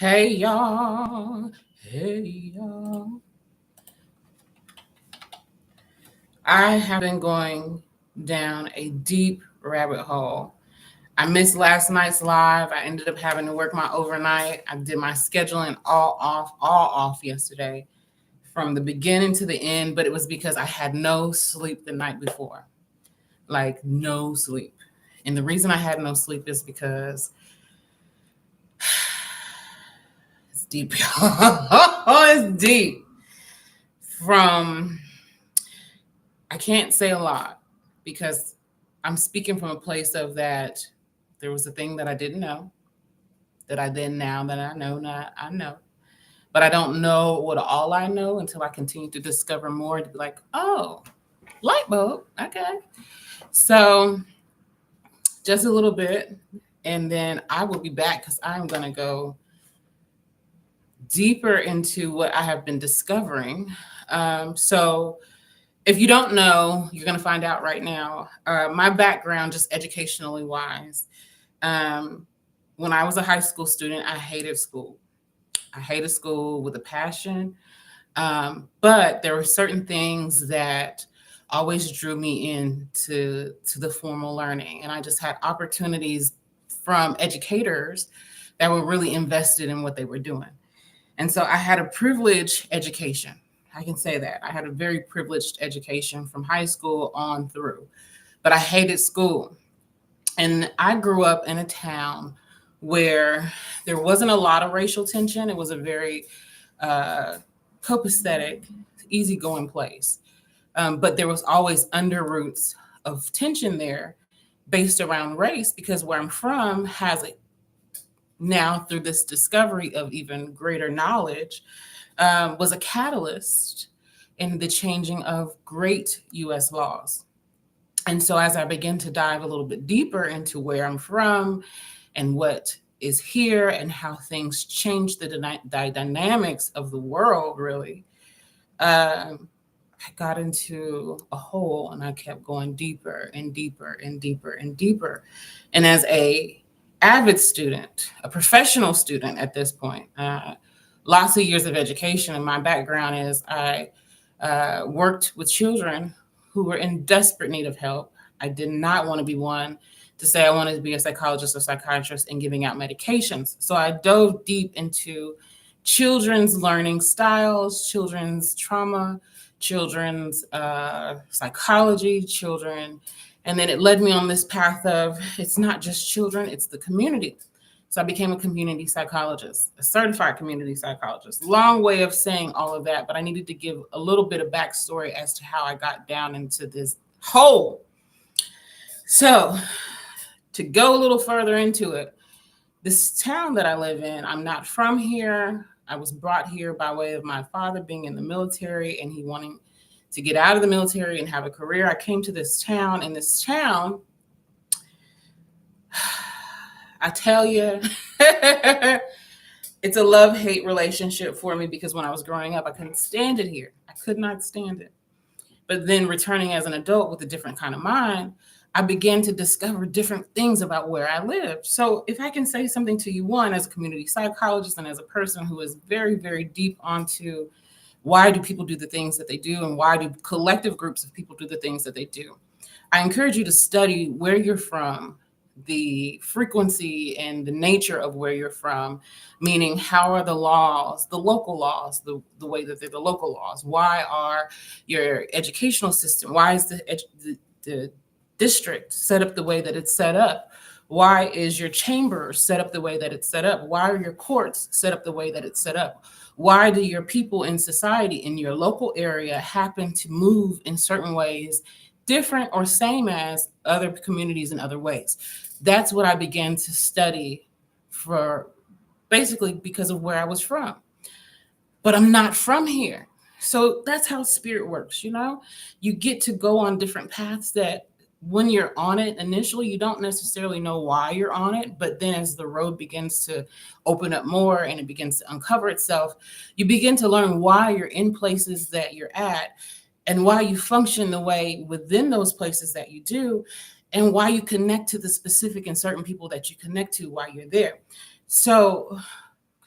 Hey y'all. Hey y'all. I have been going down a deep rabbit hole. I missed last night's live. I ended up having to work my overnight. I did my scheduling all off yesterday from the beginning to the end, but it was because I had no sleep the night before. Like, no sleep. And the reason I had no sleep is because it's deep, y'all. It's deep. From I can't say a lot because I'm speaking from a place of that there was a thing that I didn't know that I then now that I know now I know. But I don't know what all I know until I continue to discover more to be like, oh, light bulb. Okay. So just a little bit. And then I will be back because I'm going to go deeper into what I have been discovering. So if you don't know, you're going to find out right now. My background, just educationally wise, um, when I was a high school student, I hated school. I hated school with a passion. But there were certain things that always drew me into the formal learning. And I just had opportunities from educators that were really invested in what they were doing. And so I had a privileged education. I can say that. I had a very privileged education from high school on through, but I hated school. And I grew up in a town where there wasn't a lot of racial tension. It was a very uh, copacetic, easygoing place. But there was always underroots of tension there based around race because where I'm from has a now through this discovery of even greater knowledge was a catalyst in the changing of great US laws. And so as I begin to dive a little bit deeper into where I'm from and what is here and how things change the dynamics of the world, really, I got into a hole and I kept going deeper and deeper and deeper and deeper. And as a avid student, a professional student at this point, lots of years of education, and my background is I worked with children who were in desperate need of help. I did not want to be one to say I wanted to be a psychologist or psychiatrist and giving out medications. So I dove deep into children's learning styles, children's trauma, children's psychology, children. And then it led me on this path of it's not just children, it's the community. So I became a community psychologist, a certified community psychologist. Long way of saying all of that, but I needed to give a little bit of backstory as to how I got down into this hole. So to go a little further into it, this town that I live in, I'm not from here. I was brought here by way of my father being in the military and he wanting to get out of the military and have a career. I came to this town, and this town, I tell you, it's a love-hate relationship for me because when I was growing up, I couldn't stand it here. I could not stand it. But then returning as an adult with a different kind of mind, I began to discover different things about where I lived. So if I can say something to you, one, as a community psychologist and as a person who is very, very deep onto why do people do the things that they do and why do collective groups of people do the things that they do, I encourage you to study where you're from, the frequency and the nature of where you're from, meaning how are the laws, the local laws, the way that they're the local laws. Why are your educational system, why is the district set up the way that it's set up? Why is your chamber set up the way that it's set up? Why are your courts set up the way that it's set up? Why do your people in society in your local area happen to move in certain ways different or same as other communities in other ways? That's what I began to study for basically because of where I was from. But I'm not from here. So that's how spirit works, you know? You get to go on different paths that when you're on it initially, you don't necessarily know why you're on it. But then as the road begins to open up more and it begins to uncover itself, you begin to learn why you're in places that you're at and why you function the way within those places that you do and why you connect to the specific and certain people that you connect to while you're there. So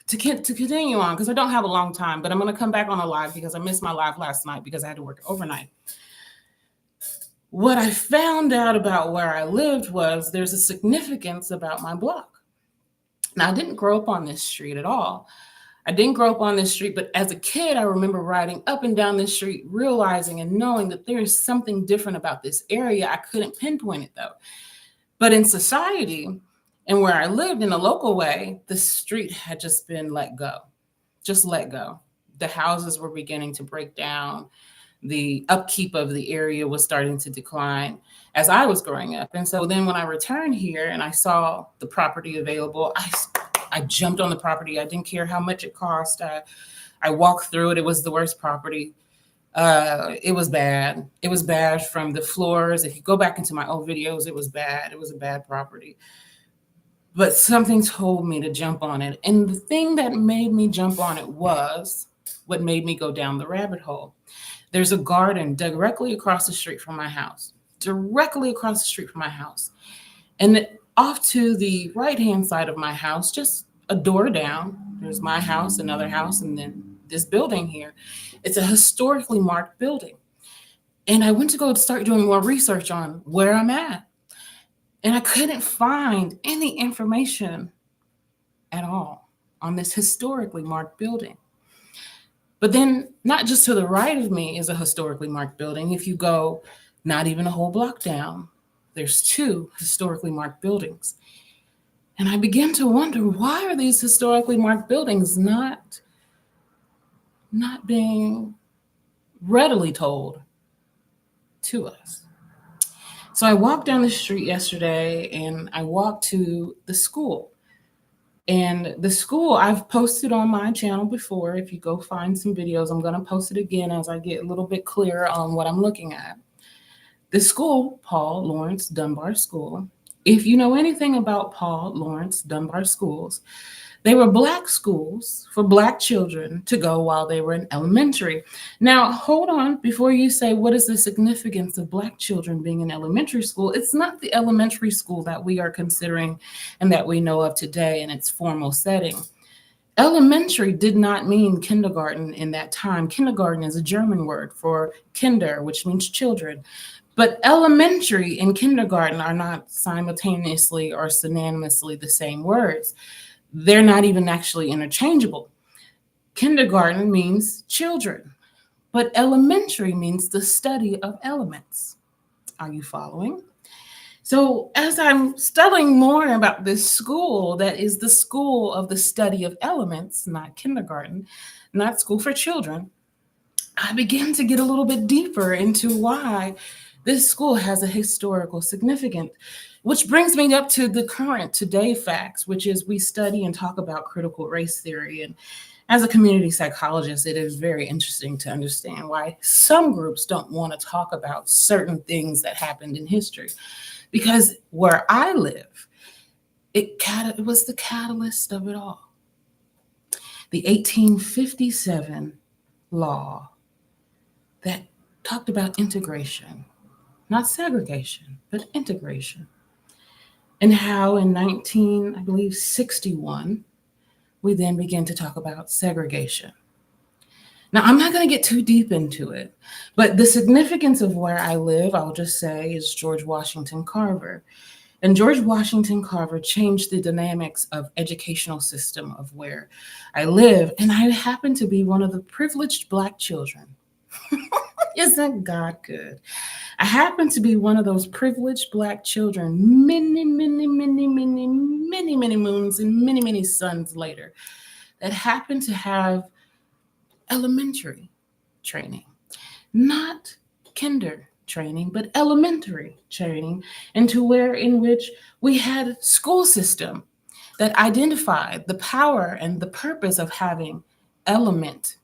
to continue on, because I don't have a long time, but I'm going to come back on a live because I missed my live last night because I had to work overnight. What I found out about where I lived was there's a significance about my block. Now, I didn't grow up on this street at all. I didn't grow up on this street, but as a kid, I remember riding up and down this street, realizing and knowing that there is something different about this area. I couldn't pinpoint it though. But in society and where I lived in a local way, the street had just been let go, just let go. The houses were beginning to break down. The upkeep of the area was starting to decline as I was growing up. And so then when I returned here and I saw the property available, I jumped on the property. I didn't care how much it cost. I walked through it. It was the worst property. It was bad. It was bad from the floors. If you go back into my old videos, it was bad. It was a bad property. But something told me to jump on it. And the thing that made me jump on it was what made me go down the rabbit hole. There's a garden directly across the street from my house, directly across the street from my house. And off to the right-hand side of my house, just a door down, there's my house, another house, and then this building here. It's a historically marked building. And I went to go start doing more research on where I'm at. And I couldn't find any information at all on this historically marked building. But then not just to the right of me is a historically marked building. If you go not even a whole block down, there's two historically marked buildings. And I began to wonder, why are these historically marked buildings not being readily told to us? So I walked down the street yesterday and I walked to the school. And the school I've posted on my channel before. If you go find some videos, I'm going to post it again as I get a little bit clearer on what I'm looking at. The school, Paul Laurence Dunbar School, if you know anything about Paul Laurence Dunbar schools, they were Black schools for Black children to go while they were in elementary. Now, hold on before you say, what is the significance of Black children being in elementary school? It's not the elementary school that we are considering and that we know of today in its formal setting. Elementary did not mean kindergarten in that time. Kindergarten is a German word for Kinder, which means children. But elementary and kindergarten are not simultaneously or synonymously the same words. They're not even actually interchangeable. Kindergarten means children, but elementary means the study of elements. Are you following? So as I'm studying more about this school, that is the school of the study of elements, not kindergarten, not school for children, I began to get a little bit deeper into why this school has a historical significance, which brings me up to the current today facts, which is we study and talk about critical race theory. And as a community psychologist, it is very interesting to understand why some groups don't want to talk about certain things that happened in history. Because where I live, it was the catalyst of it all. The 1857 law that talked about integration, not segregation, but integration. And how in 1961, we then began to talk about segregation. Now, I'm not going to get too deep into it, but the significance of where I live, I'll just say, is George Washington Carver. And George Washington Carver changed the dynamics of educational system of where I live. And I happen to be one of the privileged Black children. Isn't God good? I happen to be one of those privileged Black children many moons and many suns later that happen to have elementary training, not kinder training, but elementary training, in which we had school system that identified the power and the purpose of having element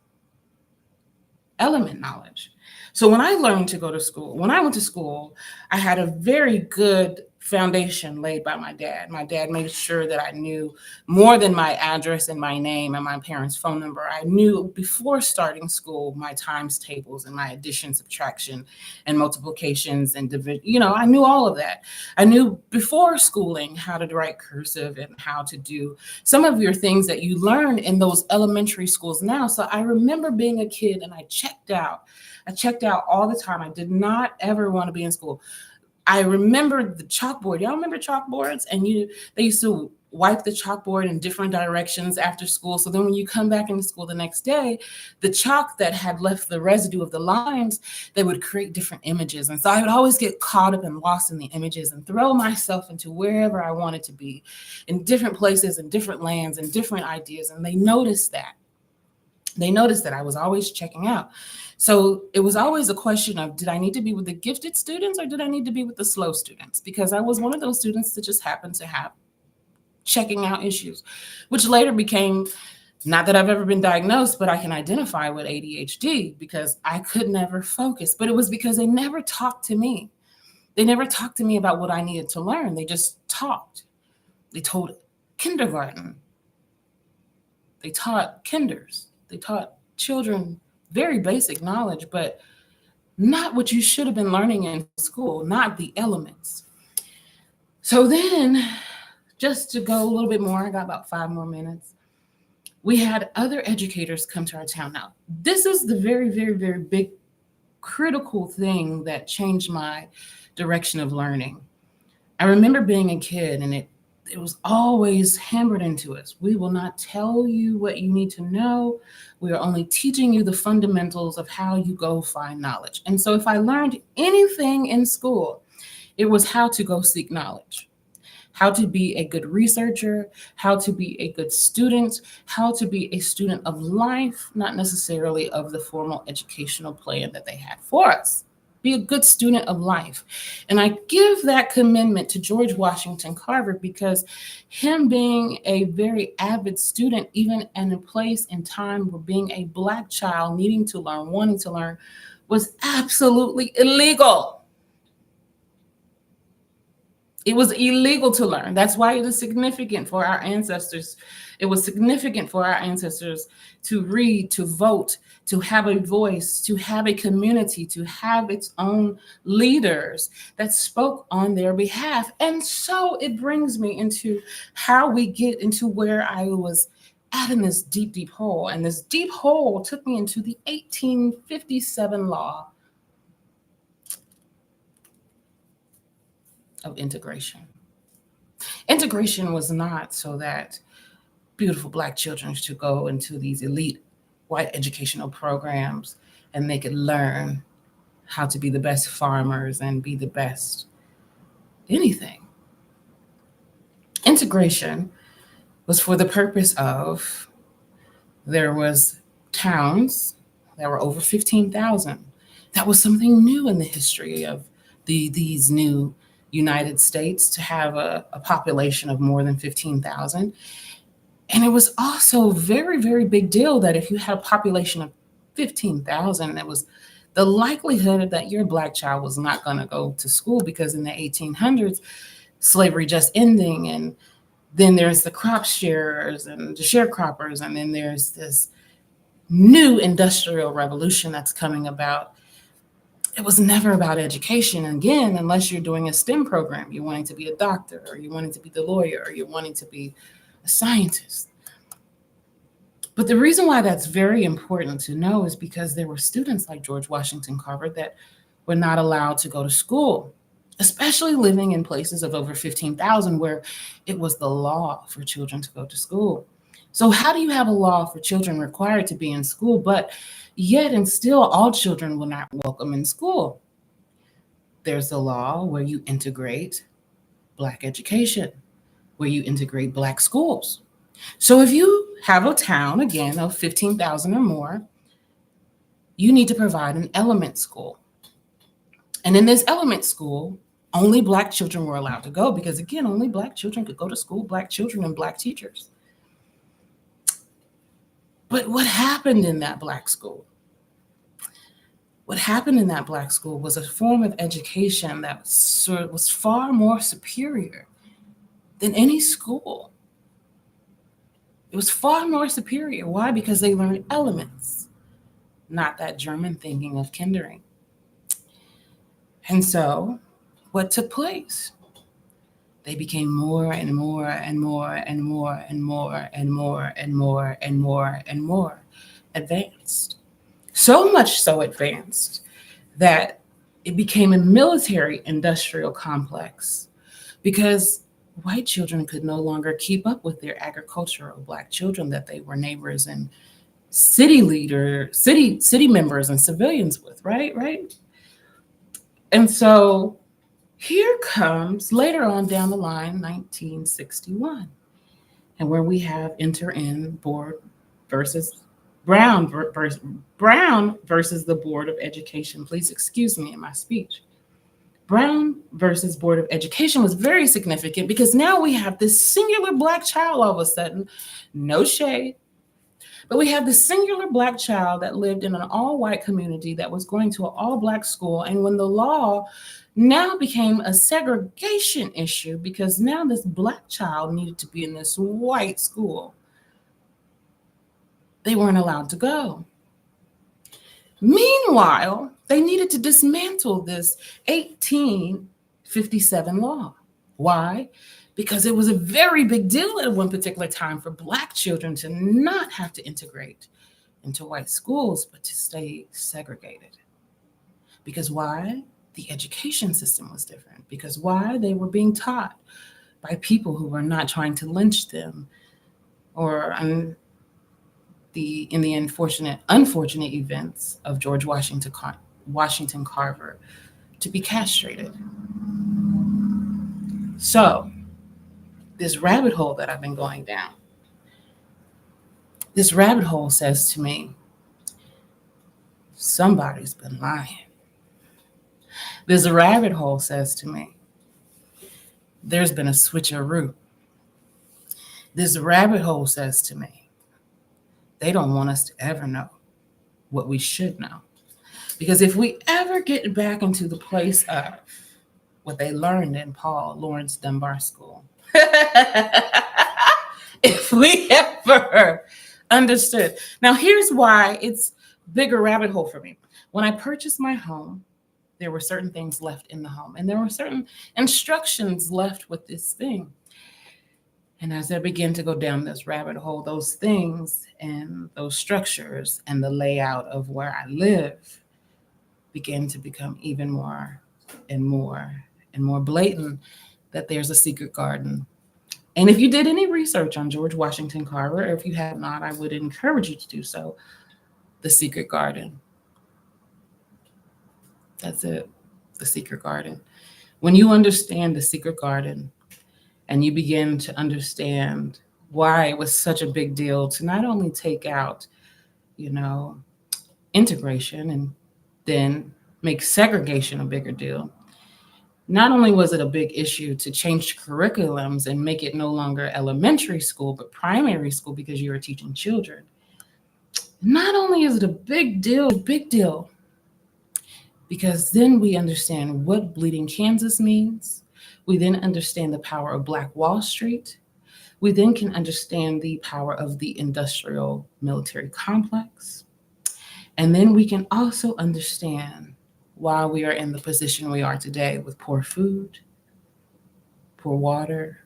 knowledge. So when I learned to go to school, when I went to school, I had a very good foundation laid by my dad. My dad made sure that I knew more than my address and my name and my parents' phone number. I knew before starting school my times tables and my addition, subtraction, and multiplications and division. I knew all of that. I knew before schooling how to write cursive and how to do some of your things that you learn in those elementary schools now. So I remember being a kid and I checked out. I checked out all the time. I did not ever want to be in school. I remember the chalkboard. Y'all remember chalkboards? And they used to wipe the chalkboard in different directions after school. So then when you come back into school the next day, the chalk that had left the residue of the lines, they would create different images. And so I would always get caught up and lost in the images and throw myself into wherever I wanted to be, in different places and different lands and different ideas. And they noticed that. I was always checking out. So it was always a question of, did I need to be with the gifted students or did I need to be with the slow students? Because I was one of those students that just happened to have checking out issues, which later became, not that I've ever been diagnosed, but I can identify with ADHD because I could never focus. But it was because they never talked to me. They never talked to me about what I needed to learn. They just talked. They told kindergarten. They taught kinders. They taught children very basic knowledge, but not what you should have been learning in school, not the elements. So then, just to go a little bit more, I got about 5 more minutes. We had other educators come to our town. Now, this is the very, very, very big critical thing that changed my direction of learning. I remember being a kid and it was always hammered into us. We will not tell you what you need to know. We are only teaching you the fundamentals of how you go find knowledge. And so if I learned anything in school, it was how to go seek knowledge, how to be a good researcher, how to be a good student, how to be a student of life, not necessarily of the formal educational plan that they had for us. Be a good student of life. And I give that commendment to George Washington Carver because him being a very avid student, even in a place and time where being a Black child needing to learn, wanting to learn, was absolutely illegal. It was illegal to learn. That's why it is significant for our ancestors. It was significant for our ancestors to read, to vote, to have a voice, to have a community, to have its own leaders that spoke on their behalf. And so it brings me into how we get into where I was at in this deep, deep hole. And this deep hole took me into the 1857 law of integration. Integration was not so that beautiful Black children should go into these elite white educational programs and they could learn how to be the best farmers and be the best anything. Integration was for the purpose of, there was towns that were over 15,000. That was something new in the history of these new United States, to have a population of more than 15,000. And it was also a very, very big deal that if you had a population of 15,000, it was the likelihood that your Black child was not going to go to school, because in the 1800s, slavery just ending, and then there's the crop sharers and the sharecroppers, and then there's this new industrial revolution that's coming about. It was never about education. Again, unless you're doing a STEM program, you're wanting to be a doctor, or you're wanting to be the lawyer, or you're wanting to be a scientist. But the reason why that's very important to know is because there were students like George Washington Carver that were not allowed to go to school, especially living in places of over 15,000 where it was the law for children to go to school. So how do you have a law for children required to be in school, but yet and still all children were not welcome in school? There's a law where you integrate Black education, where you integrate Black schools. So if you have a town, again, of 15,000 or more, you need to provide an element school. And in this element school, only Black children were allowed to go, because again, only Black children could go to school, Black children and Black teachers. But what happened in that Black school? What happened in that Black school was a form of education that was far more superior than any school. It was far more superior. Why? Because they learned elements, not that German thinking of kindering. And so, what took place? They became more and more and more and more and more and more and more and more and more advanced. So much so advanced that it became a military industrial complex because white children could no longer keep up with their agricultural Black children that they were neighbors and city members and civilians with, right? And so here comes later on down the line 1961, and where we have enter in Board versus Brown versus the Board of Education. Please excuse me in my speech. Brown versus Board of Education was very significant because now we have this singular Black child all of a sudden, no shade, but we have this singular Black child that lived in an all-white community that was going to an all-Black school. And when the law now became a segregation issue because now this Black child needed to be in this white school, they weren't allowed to go. Meanwhile, they needed to dismantle this 1857 law. Why? Because it was a very big deal at one particular time for Black children to not have to integrate into white schools, but to stay segregated. Because why? The education system was different. Because why? They were being taught by people who were not trying to lynch them or in the unfortunate events of George Washington Carver to be castrated. So this rabbit hole that I've been going down, this rabbit hole says to me, somebody's been lying. This rabbit hole says to me, there's been a switcheroo. This rabbit hole says to me, they don't want us to ever know what we should know. Because if we ever get back into the place of what they learned in Paul Laurence Dunbar School, if we ever understood. Now, here's why it's bigger rabbit hole for me. When I purchased my home, there were certain things left in the home, and there were certain instructions left with this thing. And as I began to go down this rabbit hole, those things and those structures and the layout of where I live began to become even more and more and more blatant that there's a secret garden. And if you did any research on George Washington Carver, or if you have not, I would encourage you to do so. The secret garden. That's it. The secret garden. When you understand the secret garden, and you begin to understand why it was such a big deal to not only take out, integration and then make segregation a bigger deal. Not only was it a big issue to change curriculums and make it no longer elementary school, but primary school because you were teaching children. Not only is it a big deal, because then we understand what Bleeding Kansas means. We then understand the power of Black Wall Street. We then can understand the power of the industrial military complex. And then we can also understand why we are in the position we are today with poor food, poor water,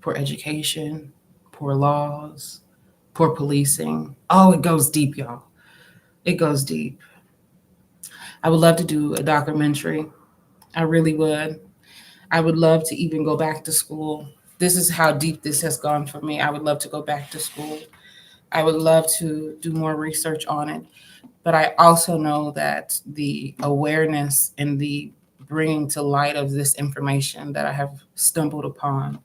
poor education, poor laws, poor policing. Oh, it goes deep, y'all. It goes deep. I would love to do a documentary. I really would. I would love to even go back to school. This is how deep this has gone for me. I would love to go back to school. I would love to do more research on it. But I also know that the awareness and the bringing to light of this information that I have stumbled upon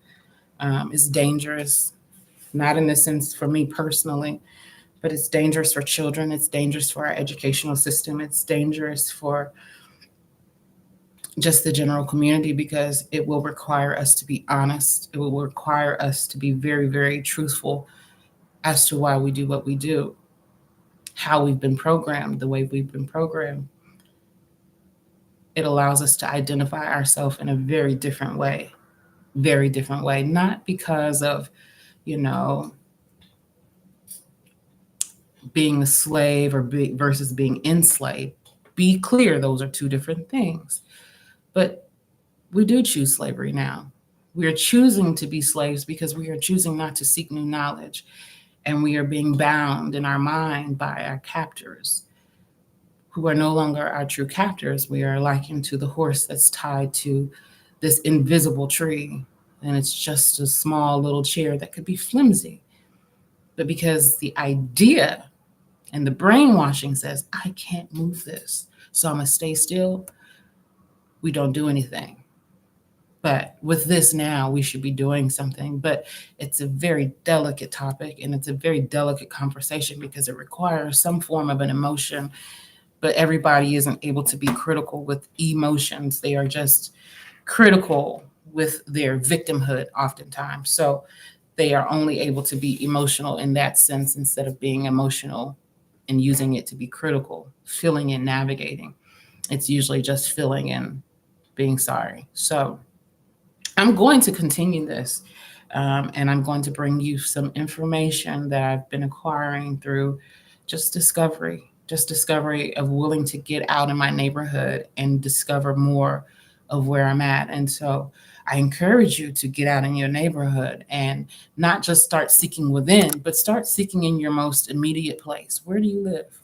is dangerous. Not in the sense for me personally, but it's dangerous for children. It's dangerous for our educational system. It's dangerous for just the general community because it will require us to be honest. It will require us to be very, very truthful as to why we do what we do. how we've been programmed, the way we've been programmed, it allows us to identify ourselves in a very different way, not because of, you know, being a slave versus being enslaved. Be clear, those are two different things. But we do choose slavery now. We are choosing to be slaves because we are choosing not to seek new knowledge. And we are being bound in our mind by our captors, who are no longer our true captors. We are likened to the horse that's tied to this invisible tree. And it's just a small little chair that could be flimsy. But because the idea and the brainwashing says, I can't move this, so I'm going to stay still, we don't do anything. But with this now, we should be doing something. But it's a very delicate topic, and it's a very delicate conversation because it requires some form of an emotion. But everybody isn't able to be critical with emotions. They are just critical with their victimhood oftentimes. So they are only able to be emotional in that sense instead of being emotional and using it to be critical, feeling and navigating. It's usually just feeling and being sorry. So I'm going to continue this, and I'm going to bring you some information that I've been acquiring through just discovery of willing to get out in my neighborhood and discover more of where I'm at. And so I encourage you to get out in your neighborhood and not just start seeking within, but start seeking in your most immediate place. Where do you live?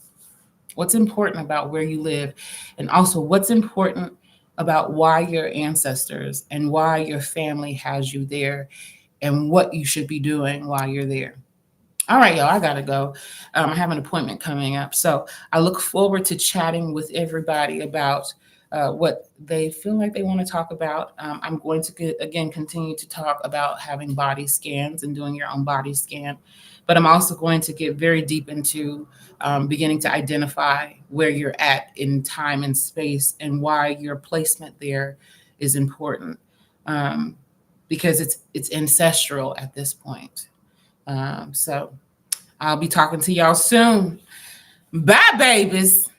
What's important about where you live? And also, what's important about why your ancestors and why your family has you there and what you should be doing while you're there. All right, y'all, I got to go. I have an appointment coming up. So I look forward to chatting with everybody about what they feel like they want to talk about. I'm going to, again, continue to talk about having body scans and doing your own body scan. But I'm also going to get very deep into beginning to identify where you're at in time and space and why your placement there is important, because it's ancestral at this point. So I'll be talking to y'all soon. Bye, babies.